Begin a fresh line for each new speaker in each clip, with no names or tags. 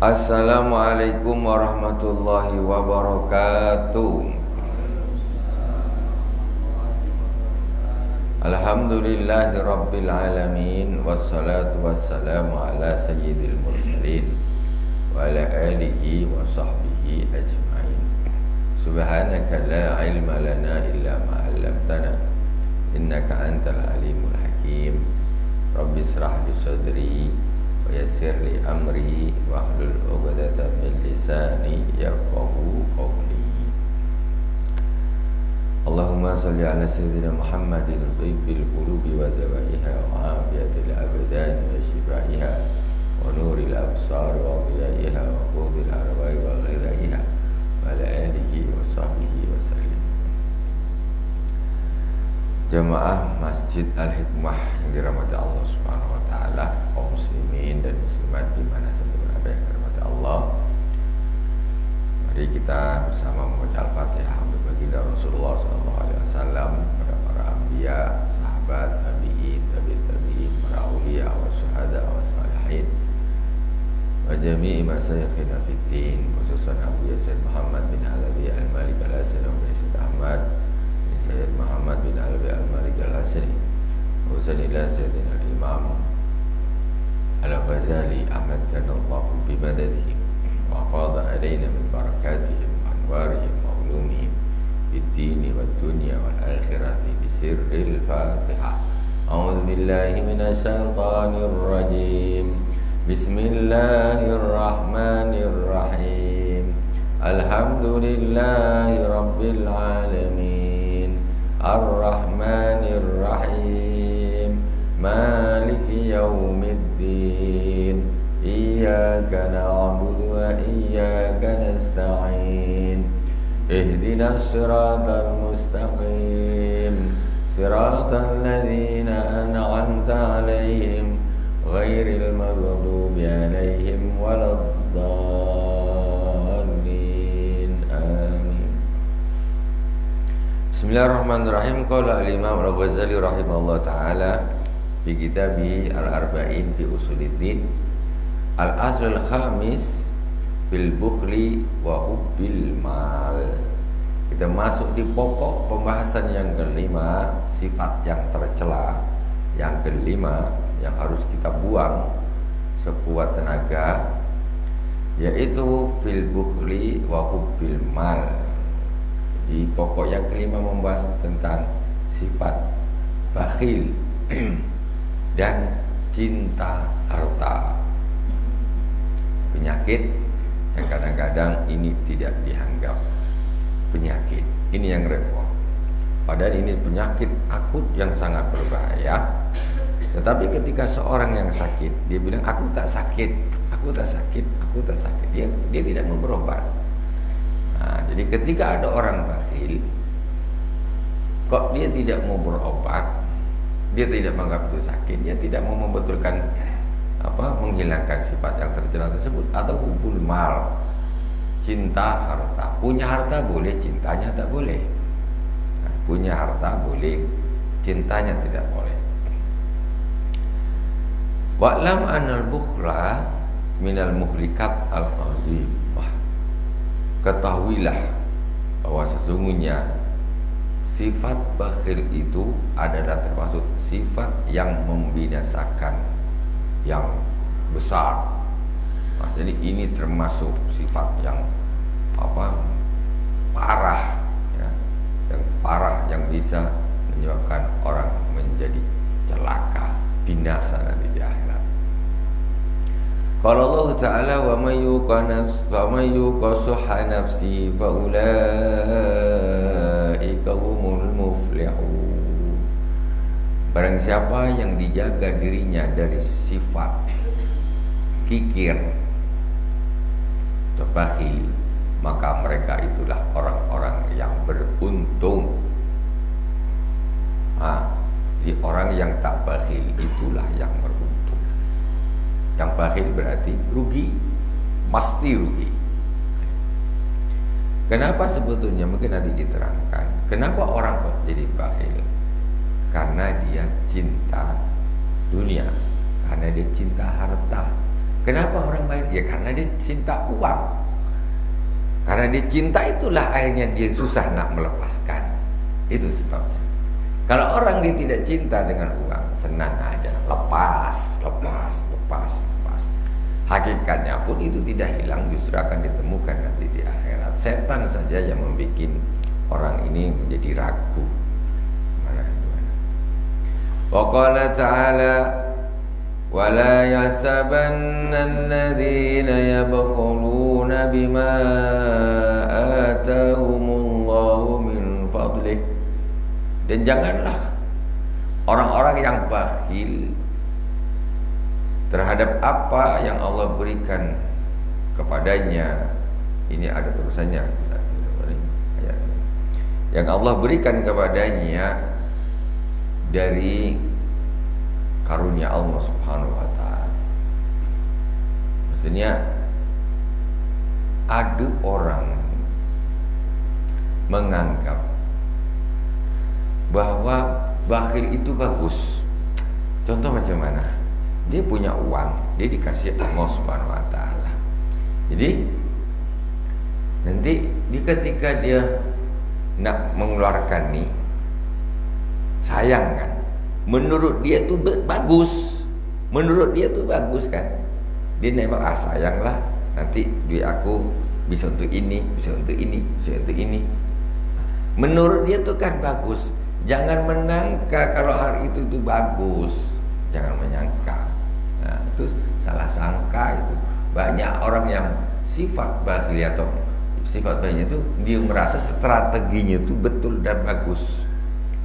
Assalamualaikum warahmatullahi wabarakatuh. Alhamdulillahi rabbil alamin. Wassalatu wassalamu ala sayyidil mursalin wa ala alihi wa sahbihi ajma'in. Subhanaka la ilma lana illa ma 'allamtana innaka antal alimul hakim. Rabbi israh li sadri wa yassir li amri wahlul 'uqdatam min lisani yafqahu qawli. Allahumma salli ala sayyidina Muhammadin tibbil qulubi wa dawaiha wa afiyatil abdan wa shifaiha wa nuril absar wa dhiyaiha wa qudil arwai wa ghidaiha wa ala alihi wa sahbihi wa sallim. Jamaah Masjid Al-Hikmah yang dirahmati Allah Subhanahu wa taala, kaum muslimin dan muslimat di mana saja berada yang dirahmati Allah. Mari kita bersama membaca Al-Fatihah untuk baginda Rasulullah SAW, para anbiya, sahabat, tabi'in, tabi'in, para auliya wa syuhada wa salihin, wa jami'i masyayikhina fid din, khususan Abu Yasin Muhammad bin Alawi Al-Malik Al-Hasani wa Sayyid Ahmad bin Sayyid Muhammad bin Alawi Al-Malik Al-Hasani wa Sayyidina Sayyidina Al-Imam Al-Ghazali Ahmad Tanallahu bimadadihim wa afadha alaina min barakatihim wa anwarihim wa ulumihim fid dini wad dunya wal akhirati bi sirril Fatihah. A'udzu billahi minasy syaithanir rajim. Bismillahirrahmanirrahim. Alhamdulillahi rabbil alamin. Ar-Rahmanir Rahim. Maliki yaumiddin. Iyyaka na'budu wa iyyaka nasta'in. Ihdinas siratal mustaqim. Siratal ladzina an'amta 'alaihim ghairil maghdubi 'alaihim waladdallin. Amin. Bismillahirrahmanirrahim. Qala al-Imam Al-Ghazali rahimahullah taala fi kitabi Al-Arba'in fi Usuluddin. Al-aslul khamis fil bukhli wa hubbil mal. Kita masuk di pokok pembahasan yang kelima, sifat yang tercela. Yang kelima yang harus kita buang sekuat tenaga, yaitu fil bukhli wa hubbil mal. Di pokok yang kelima membahas tentang sifat bakhil dan cinta harta. Penyakit yang kadang-kadang ini tidak dianggap penyakit. Ini yang repot. Padahal ini penyakit akut yang sangat berbahaya. Tetapi ketika seorang yang sakit, dia bilang aku tak sakit, aku tak sakit, aku tak sakit. Dia tidak mau berobat. Nah, jadi ketika ada orang bakhil, kok dia tidak mau berobat, dia tidak menganggap itu sakit, dia tidak mau membetulkan menghilangkan sifat yang tercela tersebut, atau hubul mal, cinta harta. Punya harta boleh, cintanya tak boleh. Nah, punya harta boleh, cintanya tidak boleh. Wa'lam anal bukhla minal muhlikat al-azimah. Ketahuilah bahwa sesungguhnya sifat bakhil itu adalah termasuk sifat yang membinasakan, yang besar. Nah, jadi ini termasuk sifat yang parah, ya, yang parah, yang bisa menyebabkan orang menjadi celaka, binasa nanti di akhirat. Qala Allah Ta'ala wa may yuqa shuhha nafsi fa ulaika humul muflihun. Barang siapa yang dijaga dirinya dari sifat kikir atau bakhil, maka mereka itulah orang-orang yang beruntung. Jadi orang yang tak bakhil itulah yang beruntung. Yang bakhil berarti rugi, pasti rugi. Kenapa sebetulnya? Mungkin nanti diterangkan kenapa orang kok jadi bakhil. Karena dia cinta dunia, karena dia cinta harta, Kenapa orang bakhil? Ya karena dia cinta uang. Karena dia cinta itulah akhirnya dia susah nak melepaskan. Itu sebabnya. Kalau orang dia tidak cinta dengan uang, senang aja, lepas. Hakikatnya pun itu tidak hilang, justru akan ditemukan nanti di akhirat. Setan saja yang membuat orang ini menjadi ragu. Mana? Wa qala ta'ala وَلَا يَحْسَبَنَّ الَّذِينَ يَبْخَلُونَ بِمَا آتَاهُمُ اللَّهُ مِنْ فَضْلِهِ. Dan janganlah orang-orang yang bakhil terhadap apa yang Allah berikan kepadanya. Ini ada terusannya, yang Allah berikan kepadanya dari karunia Allah Subhanahu wa ta'ala. Maksudnya ada orang menganggap bahwa bakhil itu bagus. Contoh macam mana? Dia punya uang, dia dikasih Allah Subhanahu wa ta'ala. Jadi nanti ketika dia nak mengeluarkan nih, sayang kan? Menurut dia tuh bagus. Menurut dia tuh bagus kan? Dia nembak, sayanglah, nanti duit aku bisa untuk ini, bisa untuk ini, bisa untuk ini. Menurut dia tuh kan bagus. Jangan menyangka kalau hal itu tuh bagus. Jangan menyangka. Nah, itu salah sangka itu. Banyak orang yang sifat bakhil atau sifat bakhilnya itu dia merasa strateginya itu betul dan bagus.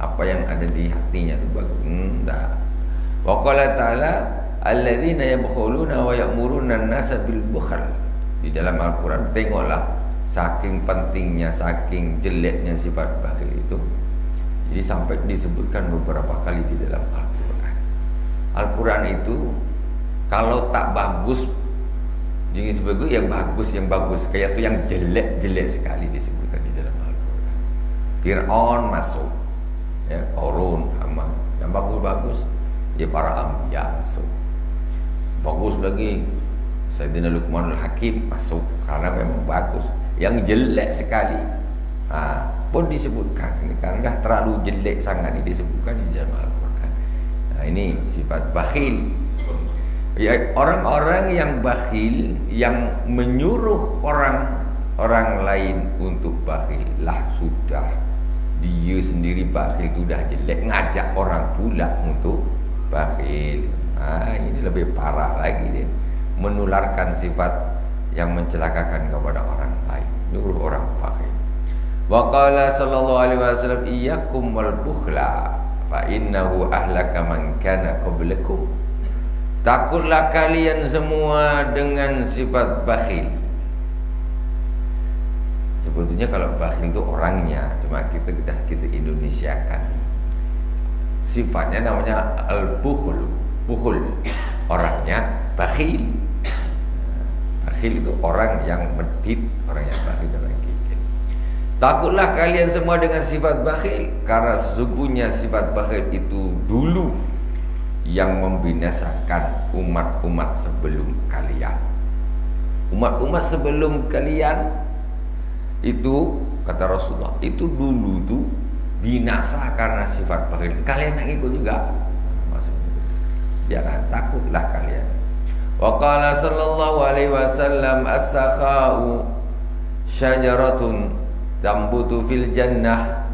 Apa yang ada di hatinya itu bagus. Enggak. Wa qala ta'ala alladzina yabkhuluna wa ya'muruna an-nasa bil bukhl. Di dalam Al-Qur'an tengoklah saking pentingnya, saking jeleknya sifat bakhil itu. Jadi sampai disebutkan beberapa kali di dalam Al-Qur'an. Al-Qur'an itu kalau tak bagus jadi sebut yang bagus kayak itu yang jelek sekali disebutkan di dalam Al-Qur'an. Fir'aun masuk, ya, Qarun, Haman. Yang bagus ya para anbiya masuk. Bagus lagi Sayyidina Luqmanul Hakim masuk karena memang bagus. Yang jelek sekali pun disebutkan. Ini karena terlalu jelek sangat ini disebutkan di dalam Al-Qur'an. Nah, ini sifat bakhil. Ya, orang-orang yang bakhil yang menyuruh orang lain untuk bakhil lah sudah dia sendiri bakhil itu dah jelek, ngajak orang pula untuk bakhil. Ini lebih parah lagi dia, menularkan sifat yang mencelakakan kepada orang lain, nyuruh orang bakhil. Wa qala sallallahu alaihi wasallam iyyakum wal bukhla fa innahu ahlaka man kana qablakum. Takutlah kalian semua dengan sifat bakhil. Sebetulnya kalau bakhil itu orangnya, cuma kita Indonesiakan. Sifatnya namanya al-bukhul. Bukhul. Orangnya bakhil. Bakhil itu orang yang medit, orang yang bakhil, orang yang gigit. Takutlah kalian semua dengan sifat bakhil, karena sesungguhnya sifat bakhil itu dulu yang membinasakan umat-umat sebelum kalian. Umat-umat sebelum kalian itu, kata Rasulullah, itu dulu itu binasa karena sifat bakhil. Kalian nak ikut juga. Maksudnya, jangan takutlah kalian. Wa qala sallallahu alaihi wasallam as-sakha'u syajaratun tambutu fil jannah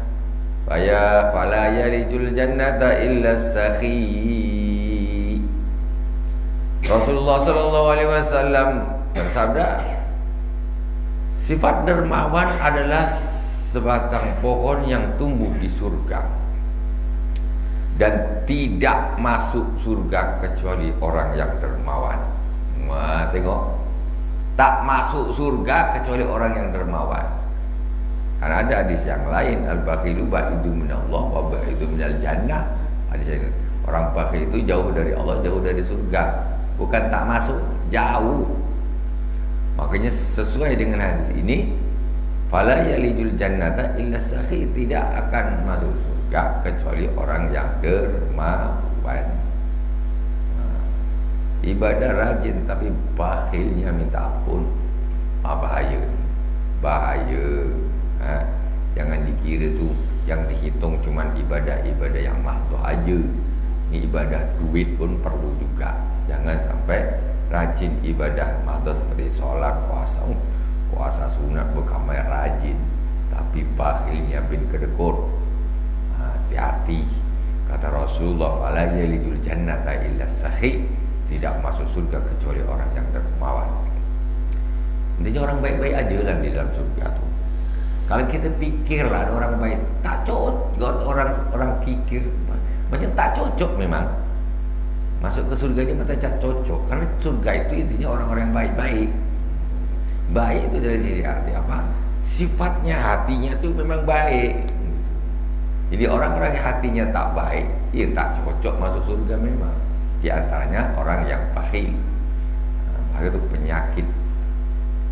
fala yarijul jannata illa as-sakhi. Rasulullah sallallahu alaihi wasallam bersabda, sifat dermawan adalah sebatang pohon yang tumbuh di surga dan tidak masuk surga kecuali orang yang dermawan. Tengok, tak masuk surga kecuali orang yang dermawan. Karena ada hadis yang lain, al-bakhilu ba'idu minallah wa ba'idu minal jannah. Hadis yang orang bakhil itu jauh dari Allah, jauh dari surga. Bukan tak masuk, jauh. Makanya sesuai dengan hadis ini, fala yalijul jannata illa sakhi, tidak akan masuk surga kecuali orang yang dermawan. ibadah rajin tapi bakhilnya minta ampun. Bahaya, bahaya. Jangan dikira tuh yang dihitung cuman ibadah-ibadah yang mahdoh aja. Ini ibadah duit pun perlu juga. Jangan sampai rajin ibadah mahdoh seperti sholat, puasa. Puasa sunat bukan rajin, tapi bakhilnya bin kedekut. Hati-hati. Kata Rasulullah, fala yalijul jannata illa sakhi. Tidak masuk surga kecuali orang yang dermawan. Intinya orang baik-baik aja lah di dalam surga tuh. Kalau kita pikirlah ada orang baik, tak cocok. Orang kikir macam tak cocok memang. Masuk ke surga ini macam tak cocok. Karena surga itu intinya orang-orang yang baik-baik. Baik itu dari sisi arti apa? Sifatnya, hatinya itu memang baik. Jadi orang-orang yang hatinya tak baik, ya tak cocok masuk surga memang. Di antaranya orang yang bakhil. Bakhil itu penyakit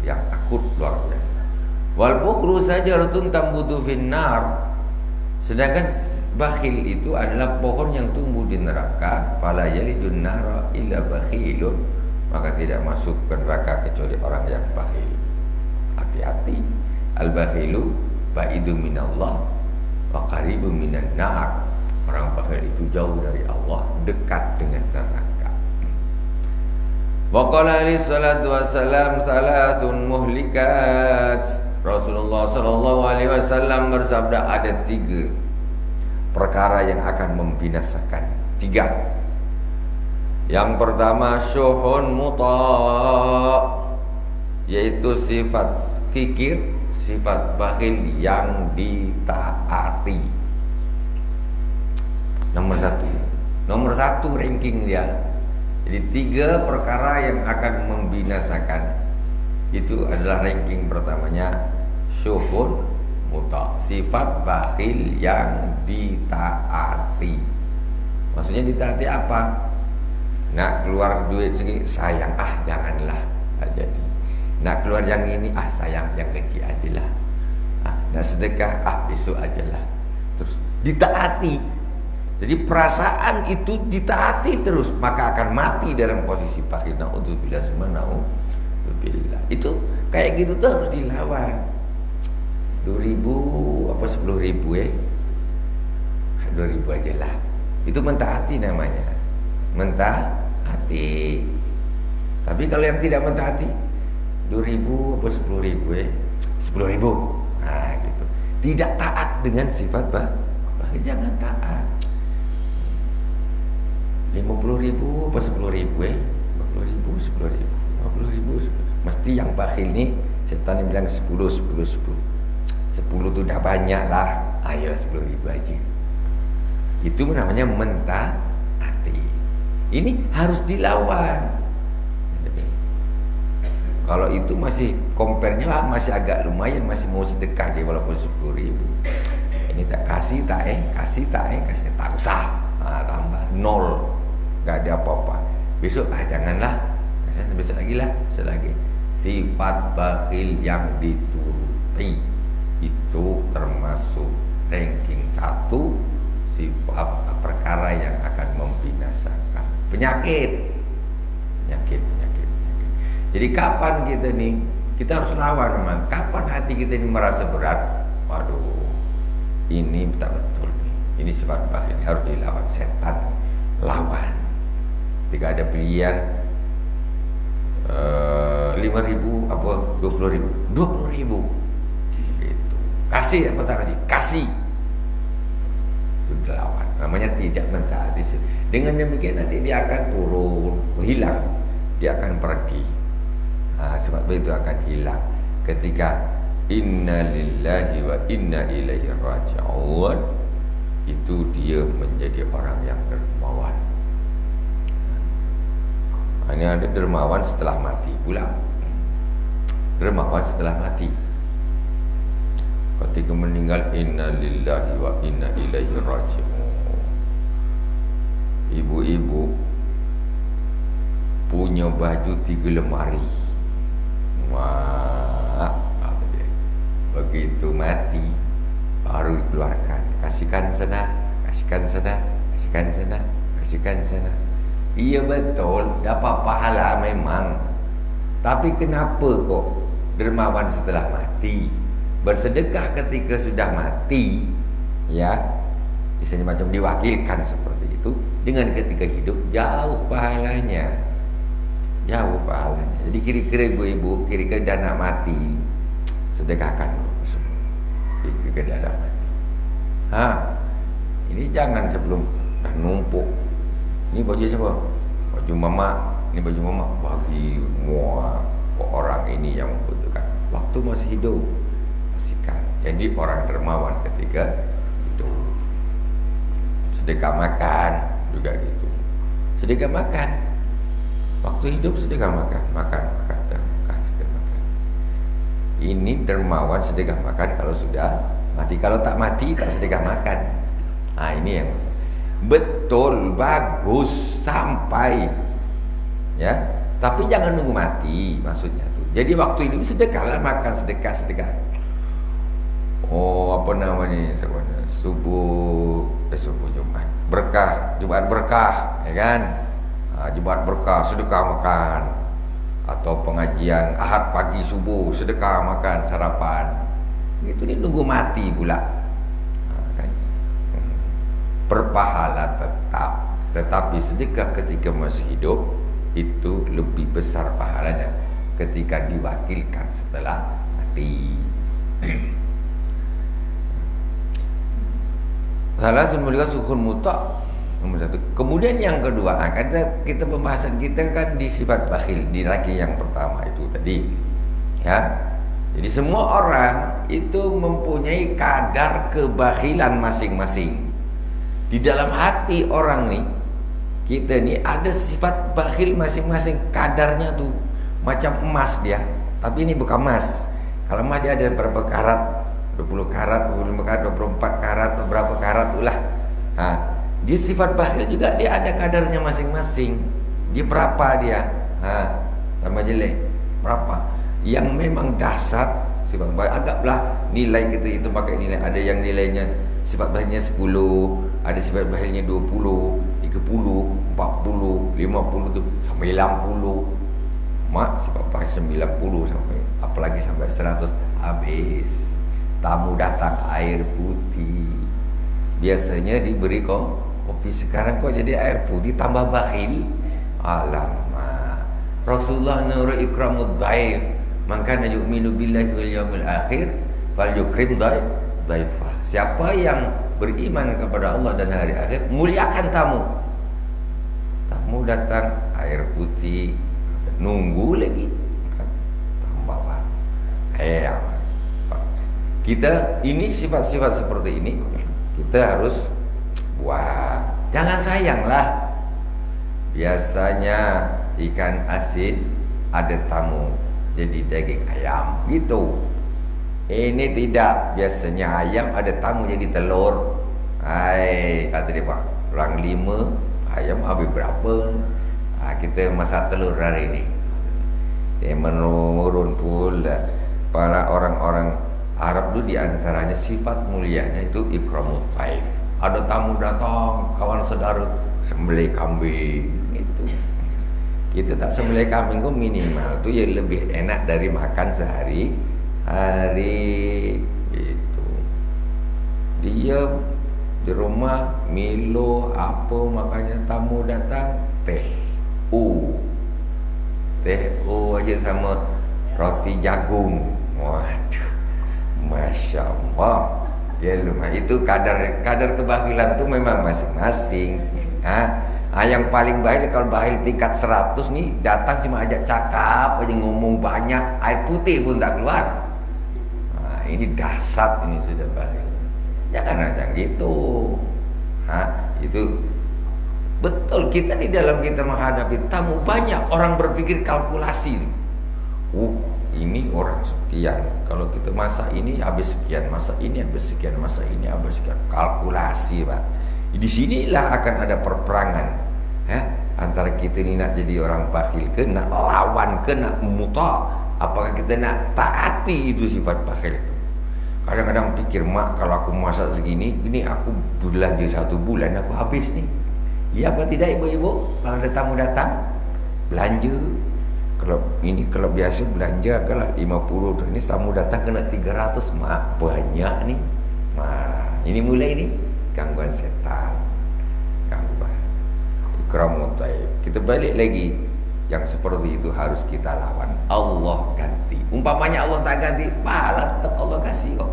yang akut luar biasa. Wal bukhlu sajaratun tambutu finnar. Sedangkan bakhil itu adalah pohon yang tumbuh di neraka. Fala yalijun nara illa bakhilun. Maka tidak masuk ke neraka kecuali orang yang bakhil. Hati-hati. Al-bakhilu ba'idu minallah wa qaribu minan nar. Orang bakhil itu jauh dari Allah, dekat dengan neraka. Wa qala alaihi salatu wassalam thalathun muhlikat. Rasulullah sallallahu alaihi wasallam bersabda ada 3 perkara yang akan membinasakan. 3. Yang pertama syuhun muta', yaitu sifat kikir, sifat bakhil yang ditaati. Nomor satu ranking dia. Jadi 3 perkara yang akan membinasakan itu adalah ranking pertamanya syuhun muta', sifat bakhil yang ditaati. Maksudnya ditaati apa? Nak keluar duit segini, sayang, janganlah, tak jadi. Nak keluar yang ini, sayang, yang kecil ajalah. Nak sedekah, besok ajalah. Terus ditaati. Jadi perasaan itu ditaati terus, maka akan mati dalam posisi bakhil. Na'udzubillah semua, na'udzubillah. Itu kayak gitu tuh harus dilawan. 2.000 apa 10.000 2.000 ajalah. Itu mentaati namanya. Mentaati. Tapi kalau yang tidak mentaati 2.000 apa 10.000 10.000. Gitu. Tidak taat dengan sifat bakhil, jangan taat. 50.000 apa 10.000 50.000 10.000 50.000 mesti yang bakhil nih setan yang bilang 10 tuh udah banyak lah. Ayolah 10.000 aja. Itu namanya mentaati. Ini harus dilawan. Kalau itu masih compare-nya masih agak lumayan, masih mau sedekah dia walaupun 10.000. Ini tak kasih kasih tak usah. Tambah 0. Gak ada apa-apa. Besok janganlah. Besok lagi lah, besok lagi. Sifat bakhil yang dituruti itu termasuk ranking 1 sifat perkara yang akan membinasakan. Penyakit. Jadi kapan kita harus lawan memang. Kapan hati kita ini merasa berat, waduh, ini tak betul nih. Ini sifat bakhil harus dilawan. Setan lawan. Ketika ada pilihan 5.000 apa 20.000 gitu. Kasih apa tak kasih itu dilawan. Namanya tidak mentaati. Dengan demikian nanti dia akan turun, hilang, dia akan pergi. Sebab itu akan hilang ketika inna lillahi wa inna ilaihi raji'un. Itu dia menjadi orang yang dermawan. Ini ada dermawan setelah mati pula. Dermawan setelah mati. Ketika meninggal, inna lillahi wa inna ilaihi raji'un. Ibu-ibu punya baju 3 lemari. Begitu mati baru dikeluarkan. Kasihkan sana, kasihkan sana, kasihkan sana, kasihkan sana. Iya betul, dapat pahala memang. Tapi kenapa kok dermawan setelah mati? Bersedekah ketika sudah mati, ya, misalnya macam diwakilkan seperti itu, dengan ketika hidup jauh pahalanya. Jauh pahalanya. Jadi kira-kira ibu-ibu, kira-kira dana mati, sedekahkan dulu semua. Kira-kira dana mati. Ini jangan sebelum dah numpuk. Ini baju siapa? Baju mama. Ini baju mama bagi semua orang ini yang membutuhkan. Waktu masih hidup, kasihkan. Jadi orang dermawan ketika hidup. Sedekah makan juga gitu. Sedekah makan. Waktu hidup sedekah makan, sedekah makan. Ini dermawan sedekah makan kalau sudah mati. Kalau tak mati tak sedekah makan. Ini yang betul, bagus sampai, ya. Tapi jangan nunggu mati, maksudnya tuh. Jadi waktu hidup sedekahlah, makan sedekah. Apa namanya sebenarnya? Subuh Jumat berkah, Jumat berkah, ya kan? Jumat berkah, sedekah makan. Atau pengajian Ahad pagi subuh, sedekah makan, sarapan. Itu nih nunggu mati pula. Kan? Berpahala tetap, tetapi sedekah ketika masih hidup itu lebih besar pahalanya ketika diwakilkan setelah mati. Salah semuanya sukun mutak nomor satu. Kemudian yang kedua, kita pembahasan kita kan di sifat bakhil di laki yang pertama itu tadi, ya. Jadi semua orang itu mempunyai kadar kebakhilan masing-masing. Di dalam hati orang nih, kita nih ada sifat bakhil masing-masing, kadarnya tuh macam emas dia, tapi ini bukan emas. Kalau emas dia ada berapa karat, 20 karat, 25 karat, 24 karat atau berapa karat itulah. Dia sifat bakhil juga dia ada kadarnya masing-masing. Dia berapa dia? Sama jelek berapa? Yang memang dasar sifat baik, anggaplah nilai kita itu pakai nilai, ada yang nilainya sifat baiknya 10, ada sifat baiknya 20, 30, 40, 50 tu sampai 90. Mak sifat baik 90 sampai apalagi sampai 100 habis. Tamu datang air putih. Biasanya diberi kopi, sekarang kok jadi air putih tambah bakhil. Alamak. Rasulullah nuru ikramud dhaif. Maka yu'minu billahi wal yaumil akhir fal yukrim dhaifah. Siapa yang beriman kepada Allah dan hari akhir, muliakan tamu. Tamu datang air putih, nunggu lagi kan tambah kita ini sifat-sifat seperti ini kita harus buat. Jangan sayanglah. Biasanya ikan asin ada tamu jadi daging ayam gitu. Ini tidak, biasanya ayam ada tamu jadi telur. Kata dia Pak, orang 5 ayam habis berapa? Kita masak telur hari ini. Menurun pula para orang-orang Arab itu diantaranya sifat mulianya itu ikramut dhaif. Ada tamu datang, kawan saudara sembelih kambing gitu. Kita tak sembelih kambing kok minimal tuh ya lebih enak dari makan sehari-hari gitu. Dia di rumah Milo apa makanya tamu datang teh aja sama roti jagung. Waduh, Masya Allah. Ya lumah itu kadar kebakhilan itu memang masing-masing. Yang paling baik kalau bakhil tingkat 100 nih datang cuma ajak cakap aja, ngomong banyak, air putih pun tak keluar. Ini dasar, ini sudah bakhil. Jangan macam gitu. Itu betul, kita di dalam kita menghadapi tamu banyak orang berpikir kalkulasi. Ini orang sekian, kalau kita masak ini habis sekian, masak ini habis sekian, masak ini habis sekian. Kalkulasi, Pak. Di sinilah akan ada perperangan, antara kita ini nak jadi orang bakhil ke, nak lawan ke, nak muta. Apakah kita nak taati itu sifat bakhil itu? Kadang-kadang pikir, mak kalau aku masak segini, ini aku belanja 1 bulan aku habis nih. Iya apa tidak ibu-ibu? Kalau ada tamu datang belanja, kalau biasa belanja kalau 50, ini tamu datang kena 300, mak banyak nih. Nah, ini mulai nih gangguan setan, gangguan ikramut taif. Kita balik lagi, yang seperti itu harus kita lawan. Allah ganti. Umpamanya Allah tak ganti, pahala tetap Allah kasih kok.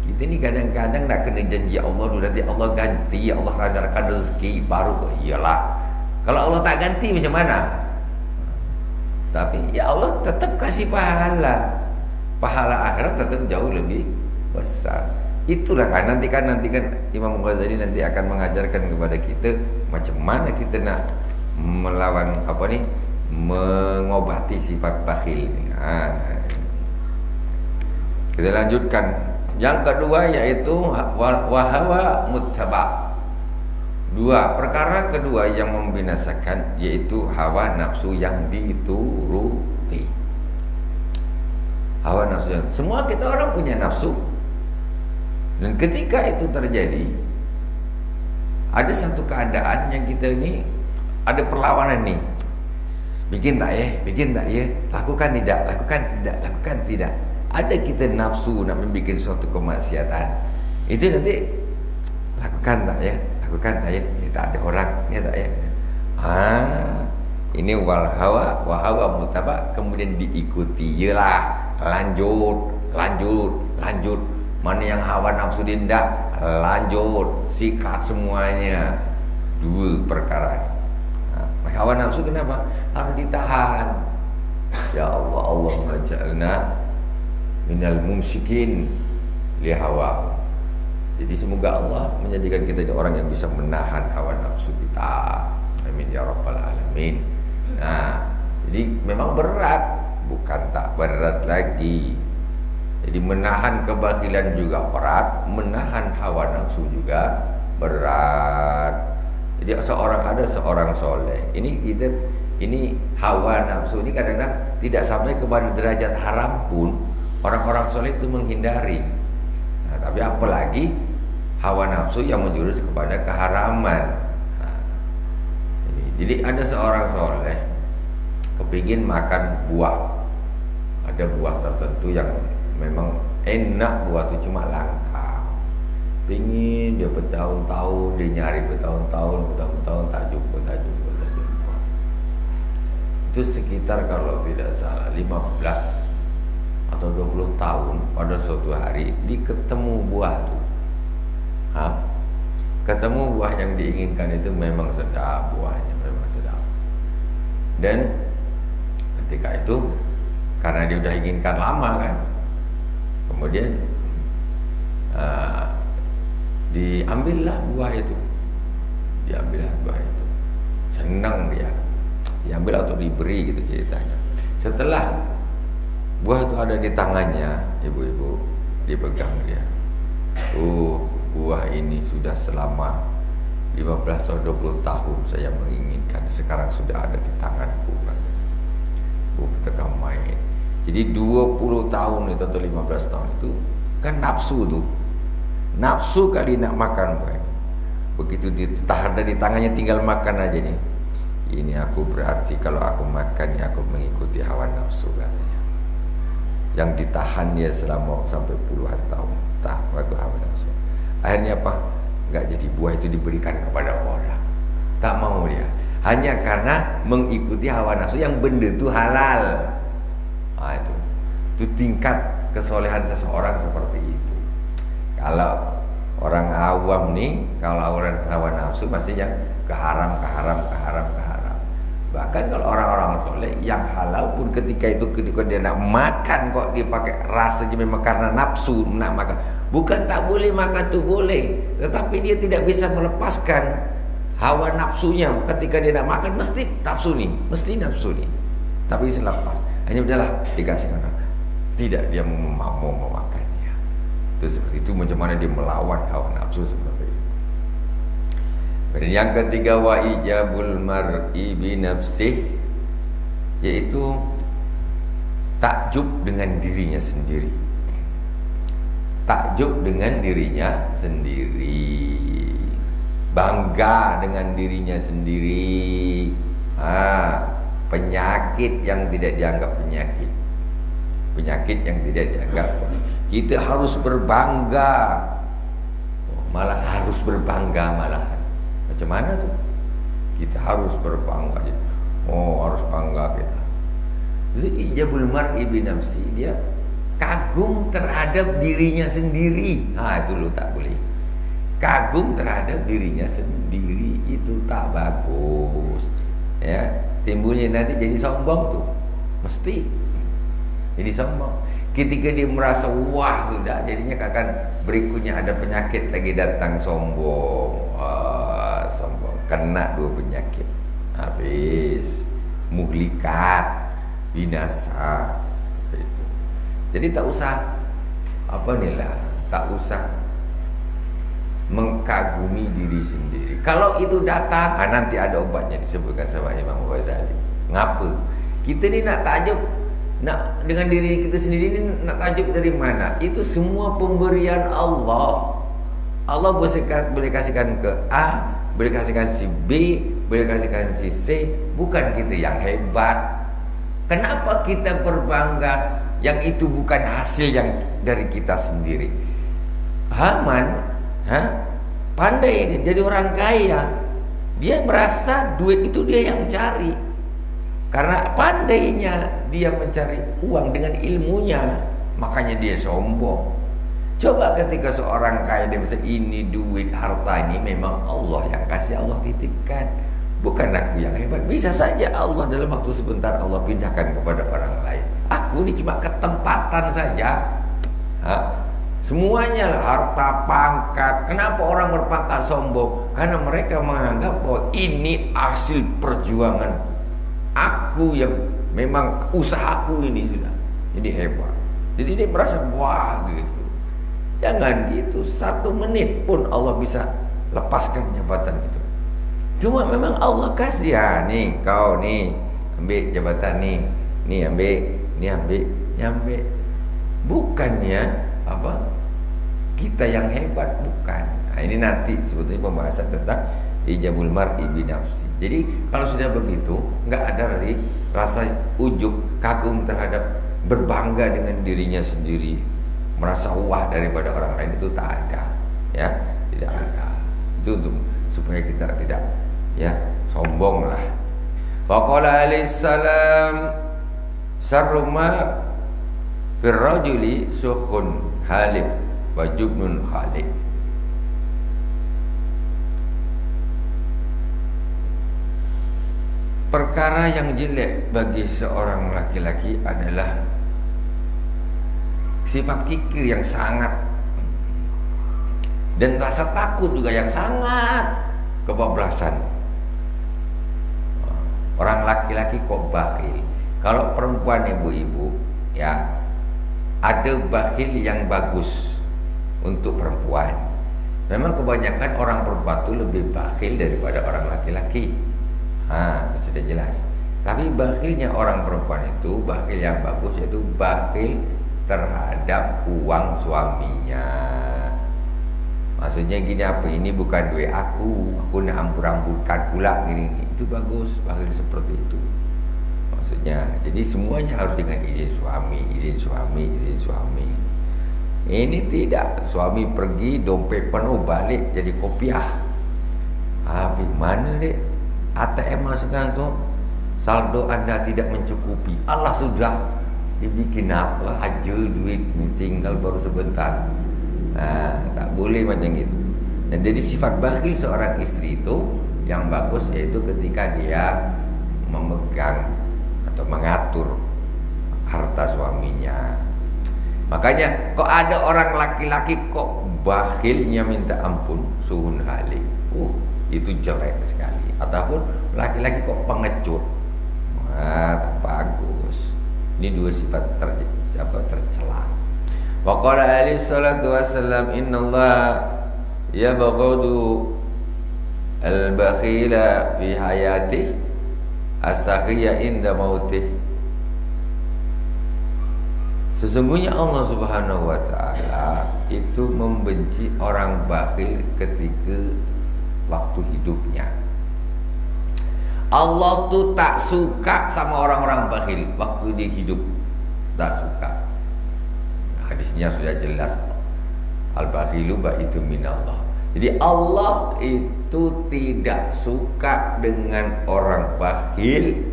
Kita ini kadang-kadang nak kena janji Allah dulu, nanti Allah ganti, Allah lancarkan rezeki baru. Oh iyalah, kalau Allah tak ganti macam mana? Tapi ya Allah tetap kasih pahala akhirat tetap jauh lebih besar. Itulah kan nanti kan Imam Ghazali nanti akan mengajarkan kepada kita macam mana kita nak melawan mengobati sifat bakhil. Kita lanjutkan. Yang kedua yaitu wahawa muttaba. Perkara kedua yang membinasakan yaitu hawa nafsu yang dituruti. Hawa nafsu yang semua kita orang punya nafsu. Dan ketika itu terjadi, ada satu keadaan yang kita ini ada perlawanan nih. Bikin tak ya, lakukan tidak. Ada kita nafsu nak membuat suatu kemaksiatan, itu nanti lakukan tak ya, ya, tak ada orang, ya tak ya. Ini wal hawa mutabak, kemudian diikuti, yalah, lanjut. Mana yang hawa nafsu dindak, lanjut, sikat semuanya. Dua perkara. Hawa nafsu kenapa? Harus ditahan. Ya Allah maj'alna minal mumsikin li hawa. Jadi semoga Allah menjadikan kita jadi orang yang bisa menahan hawa nafsu kita. Amin ya rabbal alamin. Nah, jadi memang berat, bukan tak berat lagi. Jadi menahan kebakhilan juga berat, menahan hawa nafsu juga berat. Jadi ada seorang soleh. Ini hawa nafsu ini kadang-kadang tidak sampai kepada derajat haram pun orang-orang soleh itu menghindari. Nah, tapi apalagi hawa nafsu yang menjurus kepada keharaman. Jadi ada seorang soleh kepingin makan buah. Ada buah tertentu yang memang enak, buah itu cuma langka. Pingin dia bertahun-tahun, dia nyari bertahun-tahun tak jumpa. Itu sekitar kalau tidak salah 15 atau 20 tahun pada suatu hari dia ketemu buah itu. Ketemu buah yang diinginkan itu memang sedap, buahnya memang sedap. Dan ketika itu karena dia sudah inginkan lama kan, kemudian diambillah buah itu. Senang dia. Diambil atau diberi gitu ceritanya. Setelah buah itu ada di tangannya, ibu-ibu, dipegang dia. Buah ini sudah selama 15 atau 20 tahun saya menginginkan, sekarang sudah ada di tanganku. Kita main. Jadi 20 tahun itu atau 15 tahun itu kan nafsu tuh. Nafsu kali nak makan buah ini. Begitu ditahan di tangannya tinggal makan aja nih. Ini aku berarti kalau aku makan ya aku mengikuti hawa nafsu katanya. Yang ditahan dia selama sampai puluhan tahun. Waktu hawa nafsu. Akhirnya apa? Enggak jadi, buah itu diberikan kepada orang. Tak mau dia. Hanya karena mengikuti hawa nafsu yang benda itu halal. Itu tingkat kesolehan seseorang seperti itu. Kalau orang awam nih, kalau orang hawa nafsu pasti yang keharam. Bahkan kalau orang-orang soleh yang halal pun ketika dia nak makan kok dia pakai rasanya memang karena nafsu nak makan. Bukan tak boleh makan tuh boleh, tetapi dia tidak bisa melepaskan hawa nafsunya. Ketika dia nak makan mesti nafsu nih. Tapi selepas hanya udahlah dikasih orang. Tidak, dia mau memakannya. Itu seperti itu, macam mana dia melawan hawa nafsu seperti itu. Dan yang ketiga wa ijabul mar'i bi nafsih, yaitu takjub dengan dirinya sendiri. bangga dengan dirinya sendiri. Penyakit yang tidak dianggap penyakit. Penyakit yang tidak dianggap penyakit. Kita harus berbangga. Malah harus berbangga malahan. Macam mana tuh? Kita harus berbangga. Harus bangga kita. Jadi ijabul mar'i bi nafsi, dia kagum terhadap dirinya sendiri. Itu lo tak boleh. Kagum terhadap dirinya sendiri itu tak bagus. Ya, timbulnya nanti jadi sombong tuh. Mesti jadi sombong. Ketika dia merasa wah sudah, jadinya akan berikutnya ada penyakit lagi datang, sombong. Sombong, kena 2 penyakit. Habis muhlikat, binasa. Itu. Jadi tak usah tak usah mengkagumi diri sendiri. Kalau itu datang, nanti ada obatnya, disebutkan sama Imam Ghazali. Ngapa? Kita ni nak takjub, nak dengan diri kita sendiri ni nak takjub dari mana? Itu semua pemberian Allah. Allah boleh kasihkan ke A, boleh kasihkan si B, boleh kasihkan si C. Bukan kita yang hebat. Kenapa kita berbangga yang itu bukan hasil yang dari kita sendiri? Haman, pandai ini jadi orang kaya. Dia merasa duit itu dia yang cari. Karena pandainya dia mencari uang dengan ilmunya, makanya dia sombong. Coba ketika seorang kaya dia bisa, ini duit harta ini memang Allah yang kasih, Allah titipkan, bukan aku yang hebat. Bisa saja Allah dalam waktu sebentar Allah pindahkan kepada orang lain. Aku ini cuma ketempatan saja. Semuanya lah, harta, pangkat. Kenapa orang berpangkat sombong? Karena mereka menganggap bahwa ini hasil perjuangan aku, yang memang usahaku ini sudah jadi hebat. Jadi dia merasa wah gitu. Jangan gitu. 1 menit pun Allah bisa lepaskan jabatan itu. Cuma memang Allah kasih, nih kau nih ambil jabatan nih ambil, nih ambil. Bukannya kita yang hebat, bukan. Ini nanti sebetulnya pembahasan tentang ijabul mar'i bi nafsi. Jadi kalau sudah begitu, nggak ada lagi rasa ujub, kagum terhadap, berbangga dengan dirinya sendiri, merasa wah daripada orang lain, itu tak ada, ya, tidak ada. Itu untuk supaya kita tidak sombong lah. Wa qala alaihi salam sarru ma fir rajuli sukhun halik wa jubnun khaliq. Perkara yang jelek bagi seorang laki-laki adalah sifat kikir yang sangat, dan rasa takut juga yang sangat kebablasan. Orang laki-laki kok bakhil. Kalau perempuan, ibu-ibu, ya, ada bakhil yang bagus untuk perempuan. Memang kebanyakan orang perempuan itu lebih bakhil daripada orang laki-laki. Itu sudah jelas. Tapi bakhilnya orang perempuan itu, bakhil yang bagus, yaitu bakhil terhadap uang suaminya. Maksudnya gini, ini bukan duit aku nak ambur-amburkan pula gini. Itu bagus, bakhil seperti itu. Maksudnya, jadi semuanya harus dengan izin suami. Ini tidak, suami pergi dompet penuh, balik jadi kopiah. Habis mana dek? ATM masukkan tu, saldo anda tidak mencukupi. Allah sudah dibikin apa aja duit, tinggal baru sebentar. Tak boleh macam gitu. Dan jadi sifat bakhil seorang istri itu yang bagus, yaitu ketika dia memegang atau mengatur harta suaminya. Makanya kok ada orang laki-laki kok bakhilnya minta ampun, suhun halik. Itu jelek sekali. Ataupun laki-laki kok pengecut, tak bagus. Ini 2 sifat tercela. Wa qala alaihi salatu wassalam, innallaha yabghadu al-bakhila fi hayatihi as-sakhiya inda mautih. Sesungguhnya Allah Subhanahu wa taala itu membenci orang bakhil ketika waktu hidupnya. Allah tuh tak suka sama orang-orang bakhil waktu dia hidup, tak suka. Hadisnya sudah jelas, al-bakhilu baitu minallah. Jadi Allah itu tidak suka dengan orang bakhil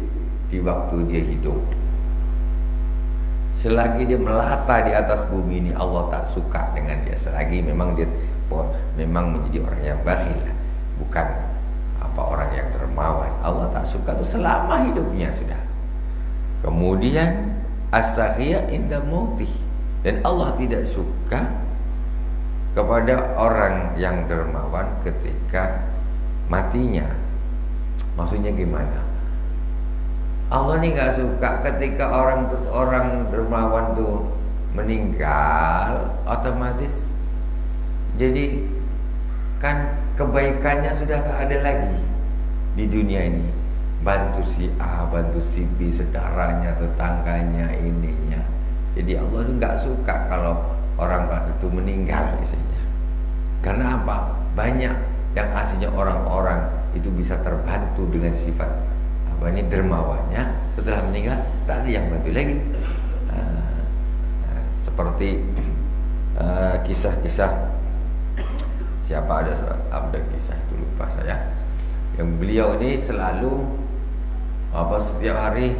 di waktu dia hidup. Selagi dia melata di atas bumi ini, Allah tak suka dengan dia. Selagi memang dia memang menjadi orang yang bakhil, bukan orang yang dermawan. Allah tak suka itu selama hidupnya sudah. Kemudian as-sakhiyya inda mautih, dan Allah tidak suka kepada orang yang dermawan ketika matinya. Maksudnya gimana? Allah ini nggak suka ketika orang dermawan tuh meninggal, otomatis jadi kan kebaikannya sudah tak ada lagi di dunia ini. Bantu si A, bantu si B, saudaranya, tetangganya, ininya. Jadi Allah itu nggak suka kalau orang itu meninggal isinya. Karena apa? Banyak yang aslinya orang-orang itu bisa terbantu dengan sifat ini dermawannya, setelah meninggal tak ada yang bantu lagi. Seperti kisah-kisah siapa, ada kisah itu lupa saya, yang beliau ini selalu setiap hari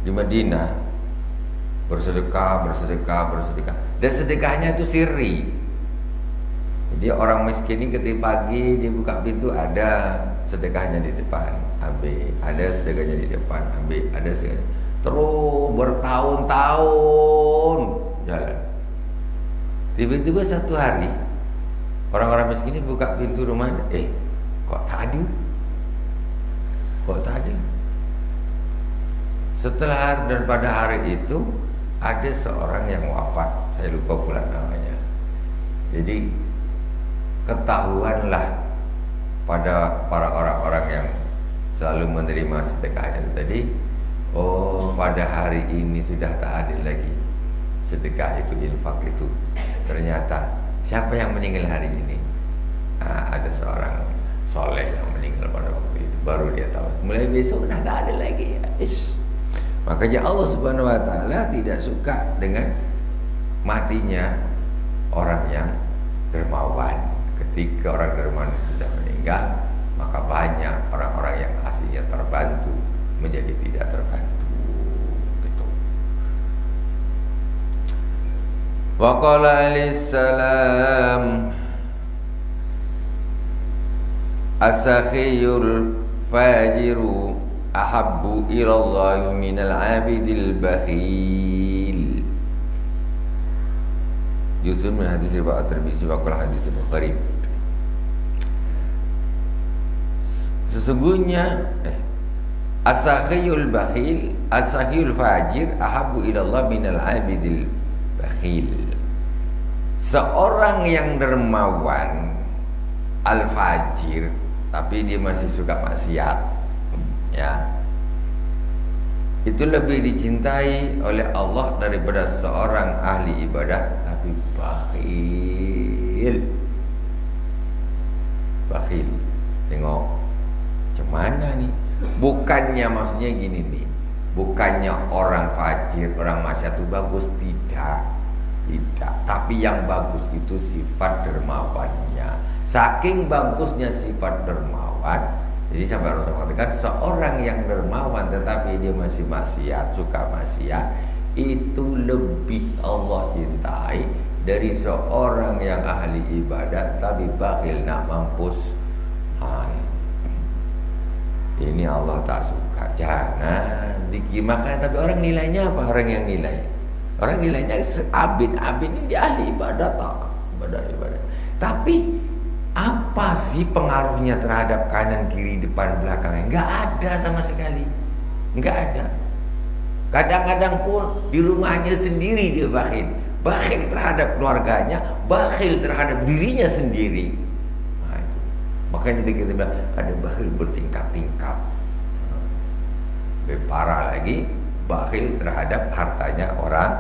di Madinah bersedekah, dan sedekahnya itu sirri. Jadi orang miskin ini ketika pagi dia buka pintu, ada sedekahnya di depan, ambil, ada sedekahnya di depan, ambil, ada sedekahnya. Terus bertahun-tahun jalan. Tiba-tiba satu hari orang-orang miskin ini buka pintu rumahnya, kok tak ada? Setelah dan pada hari itu ada seorang yang wafat, saya lupa pula namanya. Jadi ketahuanlah pada para orang-orang yang selalu menerima sedekahnya tadi, pada hari ini sudah tak ada lagi sedekah itu, infak itu. Ternyata siapa yang meninggal hari ini? Ada seorang soleh yang meninggal pada waktu itu. Baru dia tahu. Mulai besok sudah tak ada lagi. Makanya Allah Subhanahu Wa Taala tidak suka dengan matinya orang yang dermawan. Ketika orang dermawan sudah meninggal, maka banyak orang-orang yang aslinya terbantu menjadi tidak terbantu. Gitu. Wa qala alaihissalam as-sakhiyul fajiru ahabbu ilallahi minal abidil bakhil. Juz'un min hadis riwayat Tirmidzi wa qala hadis Bukhari. Sesungguhnya as-sakhiyul bakhil, as-sakhiyul fajir ahabbu ilallah minal abidil bakhil. Seorang yang dermawan al-fajir tapi dia masih suka maksiat, ya, itu lebih dicintai oleh Allah daripada seorang ahli ibadah tapi bakhil. Tengok cemana nih? Bukannya maksudnya gini nih, bukannya orang fajir, orang maksiat itu bagus, tidak. Tapi yang bagus itu sifat dermawannya. Saking bagusnya sifat dermawan, jadi sampai Rasulullah mengatakan seorang yang dermawan tetapi dia masih maksiat, suka maksiat, itu lebih Allah cintai dari seorang yang ahli ibadah tapi bakhil, nak mampus. Ini Allah tak suka. Jangan dikimakan. Tapi orang nilainya apa? Orang yang nilai, orang nilainya abid ini dia ahli ibadah, tak ibadah. Tapi apa sih pengaruhnya terhadap kanan, kiri, depan, belakang? Enggak ada sama sekali. Enggak ada. Kadang-kadang pun di rumahnya sendiri dia bakhil. Bakhil terhadap keluarganya, bakhil terhadap dirinya sendiri. Nah, itu. Makanya kita bilang ada bakhil bertingkat-tingkat. Lebih parah lagi, bakhil terhadap hartanya orang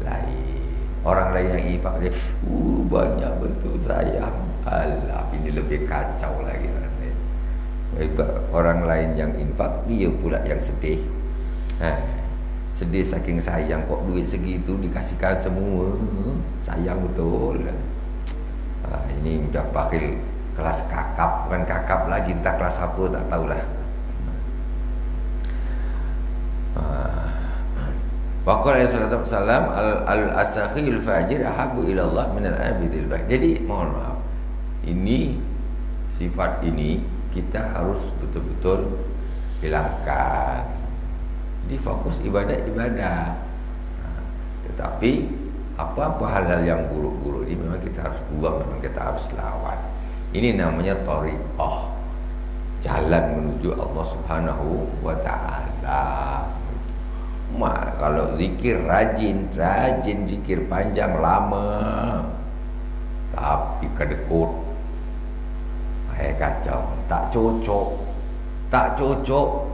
lain. Orang lain yang infak dia, banyak betul sayang. Alah, ini lebih kacau lagi orang. Orang lain yang infak, dia pula yang sedih. Sedih saking sayang, kok duit segitu dikasihkan semua, sayang betul. Ini udah bakhil kelas kakap, bukan kakap lagi, entah kelas apa tak tahulah. Waqala sallallahu alaihi wasallam al-asakhil fajir ahabbu ila Allah min al-abidil baik. Jadi mohon maaf, ini sifat ini kita harus betul-betul hilangkan. Di fokus ibadah-ibadah. Tetapi apa-apa hal-hal yang buruk-buruk ini memang kita harus buang, memang kita harus lawan. Ini namanya thariqah, jalan menuju Allah Subhanahu wa taala. Kalau zikir rajin zikir panjang lama, tapi kedekut, kacau, tak cocok.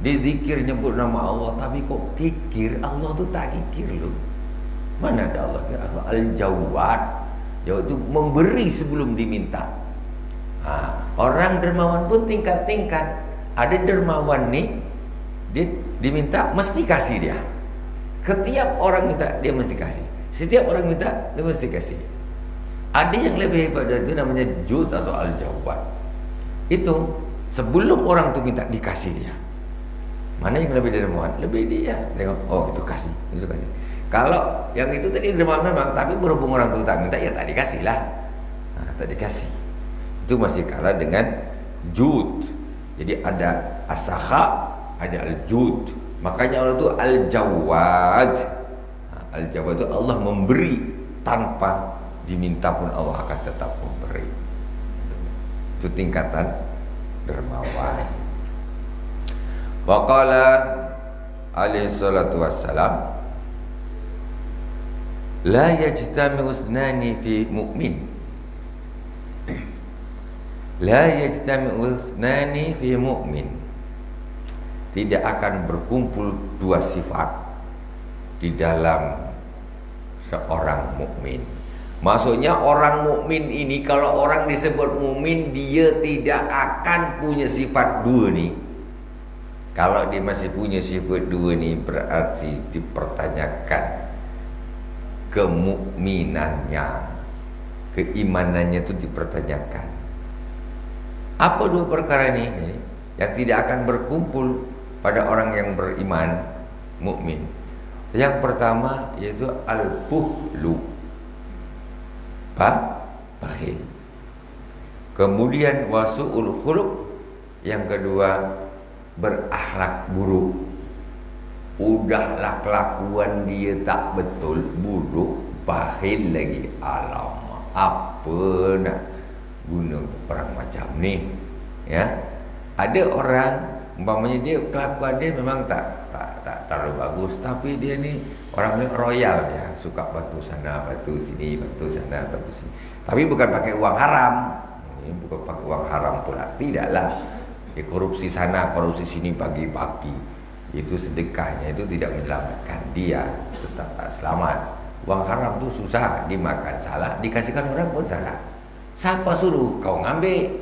Di zikir nyebut nama Allah, tapi kok kikir, Allah tuh tak kikir loh. Mana ada Allah kira Al-Jawad. Jawad itu memberi sebelum diminta. Orang dermawan pun tingkat-tingkat. Ada dermawan nih, dia diminta mesti kasih dia. Setiap orang minta dia mesti kasih. Setiap orang minta dia mesti kasih. Ada yang lebih hebat dari itu, namanya Jud atau Al-Jawad. Itu sebelum orang itu minta dikasih dia. Mana yang lebih dermawan? Lebih dia. Tengok, oh itu kasih. Kalau yang itu tadi dermawan memang, tapi berhubung orang itu tak minta, ya tak dikasih lah. Tak dikasih. Itu masih kalah dengan Jud. Jadi ada As-Sakha, ada Al-Jud. Makanya Allah itu Al-Jawad. Al-Jawad itu Allah memberi tanpa diminta pun Allah akan tetap memberi. Itu tingkatan dermawan. Wa qala alaihi salatu wassalam, la yajtami'u ithnani fi mu'min. La yajtami'u ithnani fi mu'min. Tidak akan berkumpul dua sifat di dalam seorang mukmin. Maksudnya orang mukmin ini, kalau orang disebut mukmin, dia tidak akan punya sifat dua nih. Kalau dia masih punya sifat dua nih, berarti dipertanyakan kemukminannya, keimanannya itu dipertanyakan. Apa dua perkara ini yang tidak akan berkumpul pada orang yang beriman, mukmin? Yang pertama yaitu al-bukhlu, bakhil. Kemudian wasu'ul khuluq, yang kedua berakhlak buruk. Udahlah kelakuan dia tak betul, buruk, bakhil lagi. Alamak, apa nak guna orang macam ni? Ya, ada orang umpamanya dia kelakuan dia memang tak terlalu bagus, tapi dia ni orang royal ya, suka bantu sana, bantu sini, bantu sana, bantu sini. Tapi bukan pakai uang haram. Ini bukan pakai uang haram pula, tidaklah. Korupsi sana, korupsi sini pagi-pagi. Itu sedekahnya itu tidak menyelamatkan dia, tetap tak selamat. Uang haram tu susah dimakan, salah dikasihkan orang pun salah. Siapa suruh kau ngambil?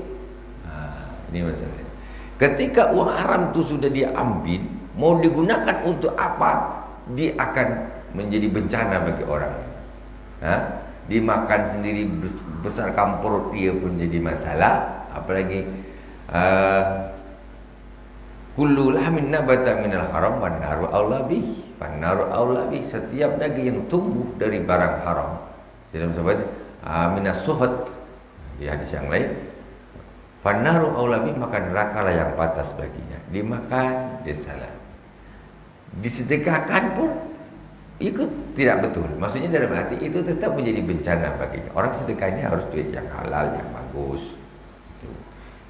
Ini masalahnya. Ketika uang haram tu sudah dia ambil, mau digunakan untuk apa? Dia akan menjadi bencana bagi orang. Dimakan sendiri, besarkan perut dia pun jadi masalah. Apalagi kullu lahmin nabata minal haram wan naru aula bih. Fan naru aula bih. Setiap daging yang tumbuh dari barang haram, sedang sebut minas suhud, di hadis yang lain, fan naru aula bih, maka neraka lah yang pantas baginya. Dimakan dia salah, disedekahkan pun ikut tidak betul. Maksudnya dalam arti itu tetap menjadi bencana baginya. Orang sedekahnya harus duit yang halal, yang bagus.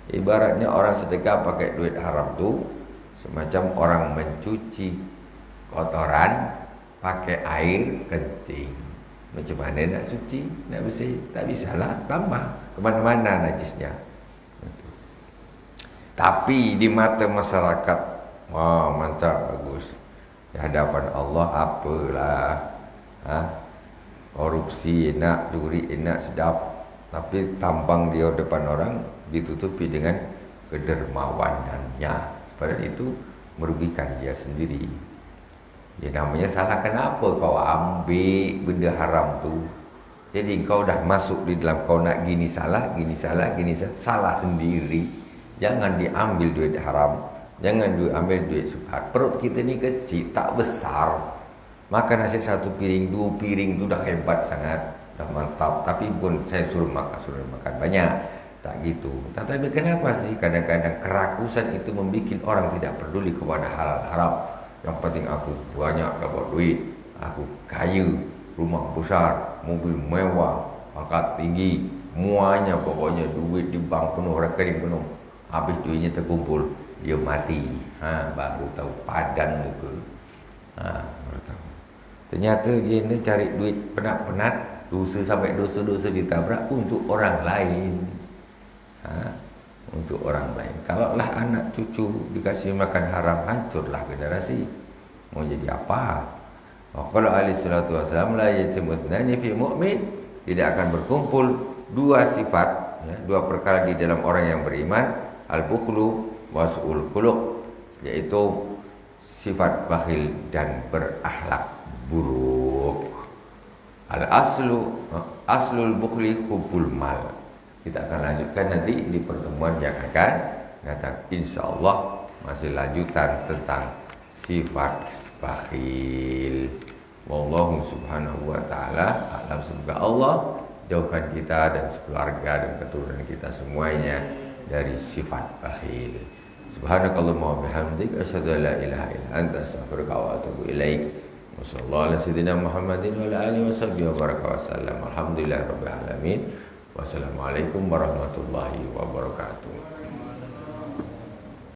Ibaratnya orang sedekah pakai duit haram tu semacam orang mencuci kotoran pakai air kencing. Macam mana nak suci, nak bersih? Tak bisalah, tambah kemana-mana najisnya. Tapi di mata masyarakat, wah mantap, bagus. Di hadapan Allah apalah, korupsi enak, curi enak, sedap. Tapi tampang dia depan orang ditutupi dengan kedermawanannya. Padahal itu merugikan dia sendiri. Ya namanya salah, kenapa kau ambil benda haram tu? Jadi kau dah masuk di dalam, kau nak gini salah, salah sendiri. Jangan diambil duit haram, jangan diambil duit subhat. Perut kita ni kecil, tak besar. Makan nasi satu piring, 2 piring tu dah hebat sangat, dah mantap. Tapi pun saya suruh makan banyak. Tak gitu. Tetapi kenapa sih kadang-kadang kerakusan itu membuat orang tidak peduli kepada hal haram. Yang penting aku banyak dapat duit, aku kaya, rumah besar, mobil mewah, pangkat tinggi, semuanya pokoknya duit di bank penuh, rekening penuh. Habis duitnya terkumpul, dia mati. Baru tahu padan muka. Baru tahu. Ternyata dia ni cari duit penat-penat, dosa sampai dosa-dosa ditabrak untuk orang lain. Untuk orang lain. Kalaulah anak cucu dikasih makan haram, hancurlah generasi. Mau jadi apa? Kalau ahli salatu wassalam la yatimutnani fi mu'min, tidak akan berkumpul 2 sifat, ya, 2 perkara di dalam orang yang beriman, al-bukhlu wa su'ul khuluq, yaitu sifat bakhil dan berakhlak buruk. Aslul bukhli hubbul mal. Kita akan lanjutkan nanti di pertemuan yang akan datang. InsyaAllah masih lanjutan tentang sifat bakhil. Wallahu subhanahu wa ta'ala alam. Semoga Allah jauhkan kita dan sekeluarga dan keturunan kita semuanya dari sifat bakhil. Subhanakallahumma wa bihamdik, asyhadu an la ilaha illa anta, astaghfiruka wa atubu ilaik. Wassallallahu ala sayyidina Muhammadin wa ala alihi wa baraka wa sallam. Alhamdulillahirabbil alamin. Wassalamualaikum warahmatullahi wabarakatuh.